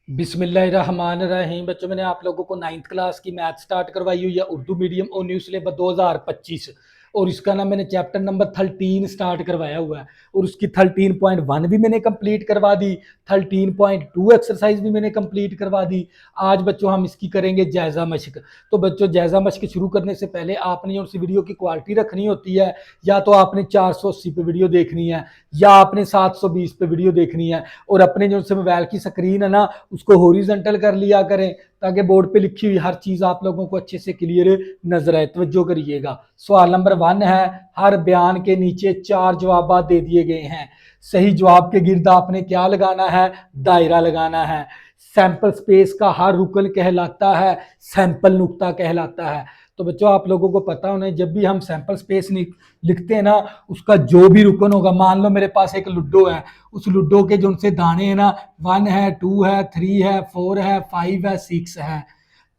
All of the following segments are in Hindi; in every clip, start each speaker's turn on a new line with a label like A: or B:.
A: बिस्मिल्लाहिर्रहमानिर्रहीम। बच्चों, मैंने आप लोगों को 9th क्लास की मैथ स्टार्ट करवाई हुई है, उर्दू मीडियम और न्यू सिलेबस 2025। और इसका ना मैंने चैप्टर नंबर 13 स्टार्ट करवाया हुआ है और उसकी 13.1 भी मैंने कंप्लीट करवा दी। 13.2 एक्सरसाइज भी मैंने कंप्लीट करवा दी। आज बच्चों हम इसकी करेंगे जायज़ा मशक। तो बच्चों, जायज़ा मशक शुरू करने से पहले आपने उस वीडियो की क्वालिटी रखनी होती है। या तो आपने 480 पे वीडियो देखनी है या आपने 720 पे वीडियो देखनी है। और अपने जो से मोबाइल की स्क्रीन है ना, उसको हॉरिजॉन्टल कर लिया करें ताकि बोर्ड पे लिखी हुई हर चीज आप लोगों को अच्छे से क्लियर नजर आए। तवज्जो करिएगा। सवाल नंबर 1 है, हर बयान के नीचे 4 जवाब दे दिए गए हैं। सही जवाब के गिर्द आपने क्या लगाना है? दायरा लगाना है। सैंपल स्पेस का हर रुकन कहलाता है सैंपल नुक्ता कहलाता है। तो बच्चों, आप लोगों को पता होना, जब भी हम सैंपल स्पेस लिखते हैं ना, उसका जो भी रुकन होगा, मान लो मेरे पास एक लूडो है, उस लूडो के जो उनसे दाने हैं ना, 1 है, 2 है, 3 है, 4 है, 5 है, 6 है।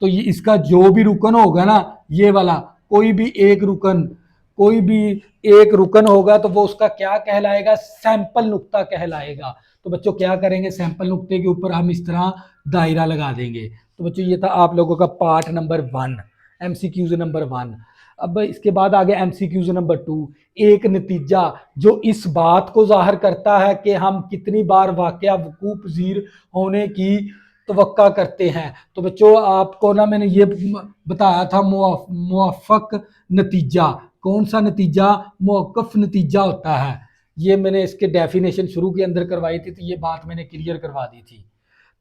A: तो ये इसका जो भी रुकन होगा ना, ये वाला कोई भी एक रुकन, कोई भी एक रुकन होगा तो वो उसका क्या कहलाएगा? सैंपल नुक्ता कहलाएगा। तो बच्चों क्या करेंगे? सैंपल नुक्ते के ऊपर हम इस तरह दायरा लगा देंगे। तो बच्चों, ये था आप लोगों का पार्ट नंबर 1, एमसीक्यूज नंबर 1। अब इसके बाद आ गया एमसीक्यूज नंबर 2। एक नतीजा जो इस बात को जाहिर करता है कि हम कितनी बार वाकया वकूफ पजीर होने की तवक्का करते हैं। तो बच्चों, आपको ना मैंने ये बताया था, मुआफ़क़ नतीजा। कौन सा नतीजा? मौक़िफ़ नतीजा होता है। ये मैंने इसके डेफिनेशन शुरू के अंदर करवाई थी, तो ये बात मैंने क्लियर करवा दी थी।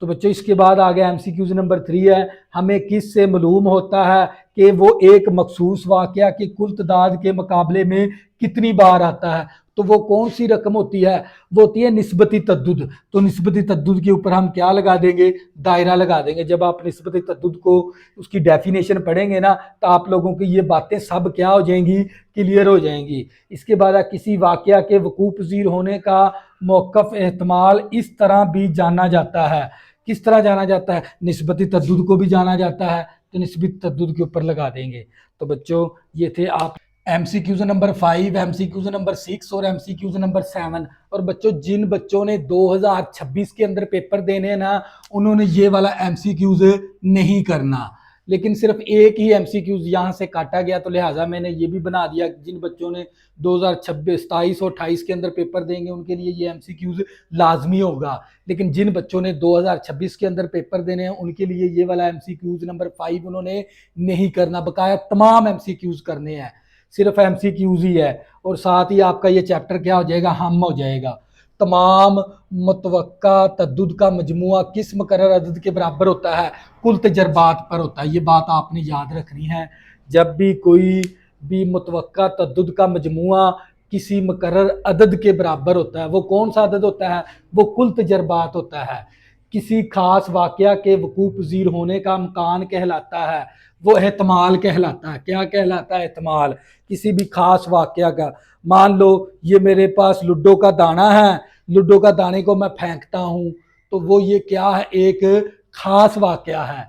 A: तो बच्चों, इसके बाद आ गया एमसीक्यूज नंबर 3 है, हमें किस से मालूम होता है कि वो एक मखसूस वाकया की कुल तादाद के मुकाबले में कितनी बार आता है? तो वो कौन सी रकम होती है? वो होती है निस्बती तद्दुद। तो निस्बती तद्दुद के ऊपर हम क्या लगा देंगे? दायरा लगा देंगे। जब आप निस्बती तद्दुद को, उसकी डेफिनेशन पढ़ेंगे ना, तो आप लोगों की ये बातें सब क्या हो जाएंगी? क्लियर हो जाएंगी। इसके बाद किसी वाकया के वकूफ पजीर होने का मौक़िफ़ एहतमाल इस तरह भी जाना जाता है। किस तरह जाना जाता है? निस्बती तद्दुद को भी जाना जाता है, तो निस्बती तद्दुद के ऊपर लगा देंगे। तो बच्चों, ये थे आप एमसीक्यूज नंबर 5, एमसीक्यूज नंबर 6 और एमसीक्यूज नंबर 7। और बच्चों, जिन बच्चों ने 2026 के अंदर पेपर देने हैं ना, उन्होंने ये वाला एमसीक्यूज नहीं करना। लेकिन सिर्फ एक ही एमसीक्यूज यहाँ से काटा गया, तो लिहाजा मैंने ये भी बना दिया, जिन बच्चों ने 2026, 27 और 28 के अंदर पेपर देंगे उनके लिए ये एमसीक्यूज लाजमी होगा। लेकिन जिन बच्चों ने 2026 के अंदर पेपर देने हैं उनके लिए ये वाला एमसीक्यूज नंबर 5 उन्होंने नहीं करना, बकाया तमाम एमसीक्यूज करने हैं। सिर्फ एमसीक्यूज ही है। और साथ ही आपका ये चैप्टर क्या हो जाएगा? हम हो जाएगा। तमाम मुतवक्का तद्दुद का मजमुआ किस मुकर्रर अदद के बराबर होता है? कुल तजर्बात पर होता है। ये बात आपने याद रखनी है। जब भी कोई भी मुतवक्का तद्दुद का मजमुआ किसी मुकर्रर अदद के बराबर होता है, वो कौन सा अदद होता है? वो कुल तजर्बात होता है। किसी खास वाकया के वकूफ पजीर होने का इम्कान कहलाता है, वो एहतमाल कहलाता है। क्या कहलाता है? एहतमाल। किसी भी खास वाकया का, मान लो ये मेरे पास लूडो का दाना है, लूडो का दाने को मैं फेंकता हूं, तो वो ये क्या है? एक खास वाकया है।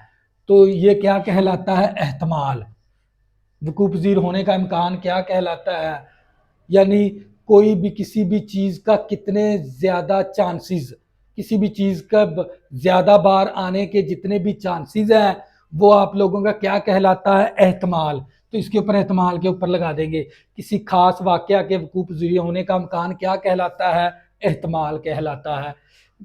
A: तो ये क्या कहलाता है? एहतमाल। वकूफ पजीर होने का इम्कान क्या कहलाता है? यानी कोई भी किसी भी चीज का कितने ज्यादा चांसेस, किसी भी चीज का ज्यादा बार आने के जितने भी चांसेस हैं, वो आप लोगों का क्या कहलाता है? एहतमाल। तो इसके ऊपर एहतमाल के ऊपर लगा देंगे। किसी खास वाकया के वकूफ पजीर होने का इम्कान क्या कहलाता है? एहतमाल कहलाता है।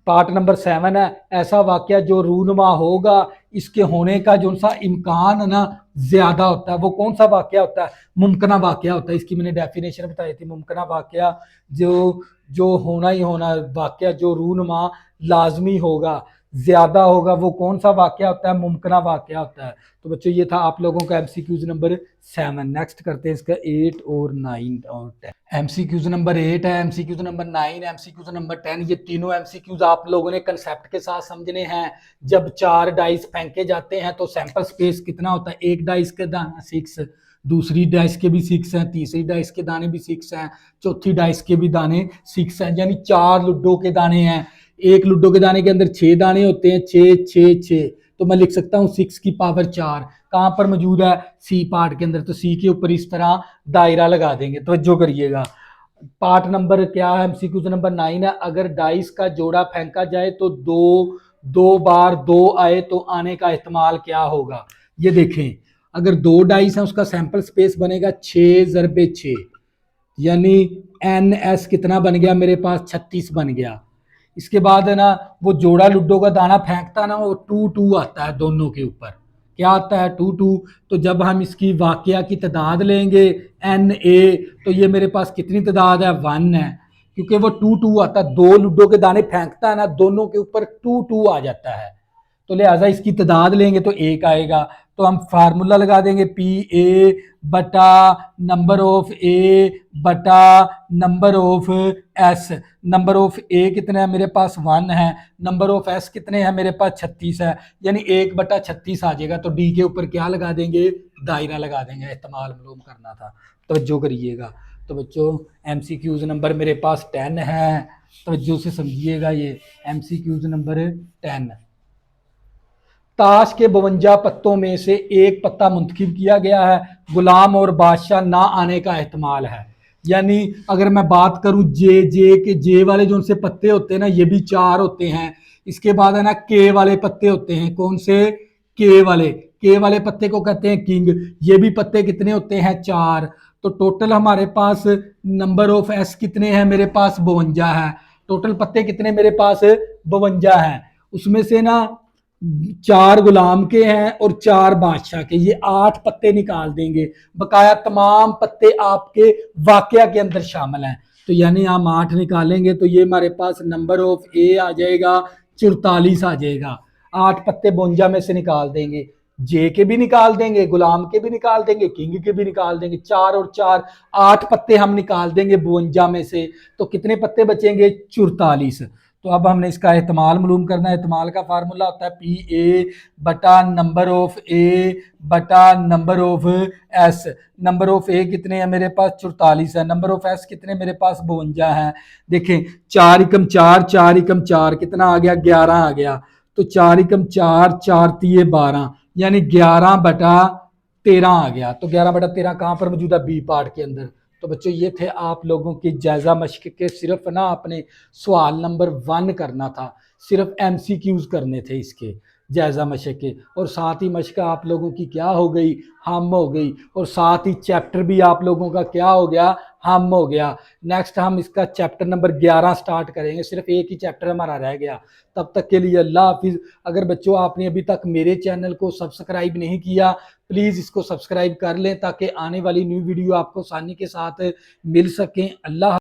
A: पार्ट नंबर 7 है, ऐसा वाकया जो रूनुमा होगा, इसके होने का जो सा इम्कान है ना, ज्यादा होता है। वो कौन सा वाकया होता है? मुमकिना वाकया होता है। इसकी मैंने डेफिनेशन बताई थी। मुमकिना वाकया जो जो होना ही होना वाकया, जो रूनुमा लाजमी होगा, ज्यादा होगा, वो कौन सा वाकया होता है? मुमकिना वाकया होता है। तो बच्चों, ये था आप लोगों का एमसीक्यूज नंबर 7। नेक्स्ट करते हैं इसका 8 और 9 और 10। एमसीक्यूज नंबर 8 है, एमसीक्यूज नंबर 9, एमसीक्यूज नंबर 10। ये तीनों एमसीक्यूज आप लोगों ने कंसेप्ट के साथ समझने हैं। जब 4 डाइस फेंके जाते हैं तो सैंपल स्पेस कितना होता है? एक डाइस के दाना 6, दूसरी डाइस के भी 6 हैं, तीसरी डाइस के दाने भी 6 हैं, चौथी डाइस के भी दाने 6 हैं। यानी 4 लूडो के दाने हैं। एक लूडो के दाने के अंदर 6 दाने होते हैं, 6 6 6। तो मैं लिख सकता हूँ 6 की पावर 4 कहाँ पर मौजूद है? सी पार्ट के अंदर। तो सी के ऊपर इस तरह दायरा लगा देंगे। तो जो करिएगा। पार्ट नंबर क्या है? एमसीक्यू नंबर 9 है, अगर डाइस का जोड़ा फेंका जाए तो 2 2 बार 2 आए तो आने का इस्तेमाल क्या होगा। ये देखें, अगर 2 डाइस है उसका सैंपल स्पेस बनेगा 6 ज़रबे 6, यानी एन एस कितना बन गया मेरे पास, 36 बन गया। इसके बाद है ना, वो जोड़ा लुड्डो का दाना फेंकता ना, वो 2 आता है दोनों के ऊपर। क्या आता है, 2। तो जब हम इसकी वाकया की तादाद लेंगे एन ए, तो ये मेरे पास कितनी तादाद है, 1 है, क्योंकि वो 2 आता है। 2 लुड्डो के दाने फेंकता है ना, दोनों के ऊपर 2 आ जाता है, तो लिहाजा इसकी तादाद लेंगे तो 1 आएगा। तो हम फार्मूला लगा देंगे पी ए बटा नंबर ऑफ ए बटा number of S. Number of A कितने हैं मेरे पास, 1 है। नंबर ऑफ एस कितने हैं मेरे पास, 36 है, यानी 1/36 आ जाएगा। तो डी के ऊपर क्या लगा देंगे, दायरा लगा देंगे। इस्तेमाल मालूम करना था, तवज्जो करिएगा। तो बच्चों MCQs नंबर मेरे पास 10 है, तवज्जो से समझिएगा। ये MCQs नंबर 10। ताश के 52 पत्तों में से एक पत्ता मुंतखब किया गया है, गुलाम और बादशाह ना आने का एहतमाल है। यानी अगर मैं बात करूं जे के, जे वाले जो उनसे पत्ते होते हैं ना, ये भी 4 होते हैं। इसके बाद है ना के वाले पत्ते होते हैं, कौन से, के वाले पत्ते को कहते हैं किंग। ये भी पत्ते कितने होते हैं, 4। तो टोटल हमारे पास नंबर ऑफ एस कितने हैं मेरे पास, 52 है। टोटल पत्ते कितने मेरे पास, 52 हैं। उसमें से ना 4 गुलाम के हैं और 4 बादशाह के, ये 8 पत्ते निकाल देंगे। बकाया तमाम पत्ते आपके वाकया के अंदर शामिल हैं। तो यानी हम 8 निकालेंगे तो ये हमारे पास नंबर ऑफ ए आ जाएगा 44 आ जाएगा। 8 पत्ते 52 में से निकाल देंगे, जे के भी निकाल देंगे, गुलाम के भी निकाल देंगे, किंग के भी निकाल देंगे। 4 और 4 8 पत्ते हम निकाल देंगे 52 में से, तो कितने पत्ते बचेंगे, 44। तो अब हमने इसका एहतमाल मालूम करना है। एहतमाल का फार्मूला होता है पी ए बटा नंबर ऑफ ए बटा number of S. Number of A कितने हैं मेरे पास, 44 है। नंबर ऑफ एस कितने मेरे पास, 52 है। देखें 4 एकम 4, 4 एकम 4 कितना आ गया, 11 आ गया। तो 4 एकम 4, 4 तिये 12, यानी 11/13 आ गया। तो 11/13 कहाँ पर मौजूद है, बी पार्ट के अंदर। तो बच्चों ये थे आप लोगों की जायजा मश्क के, सिर्फ ना आपने सवाल नंबर 1 करना था, सिर्फ MCQs करने थे इसके जायजा मशक के। और साथ ही मशक आप लोगों की क्या हो गई, हम हो गई। और साथ ही चैप्टर भी आप लोगों का क्या हो गया, हम हो गया। नेक्स्ट हम इसका चैप्टर नंबर 11 स्टार्ट करेंगे, सिर्फ एक ही चैप्टर हमारा रह गया। तब तक के लिए अल्लाह हाफिज़। अगर बच्चों आपने अभी तक मेरे चैनल को सब्सक्राइब नहीं किया, प्लीज़ इसको सब्सक्राइब कर लें ताकि आने वाली न्यू वीडियो आपको आसानी के साथ मिल सकें। अल्लाह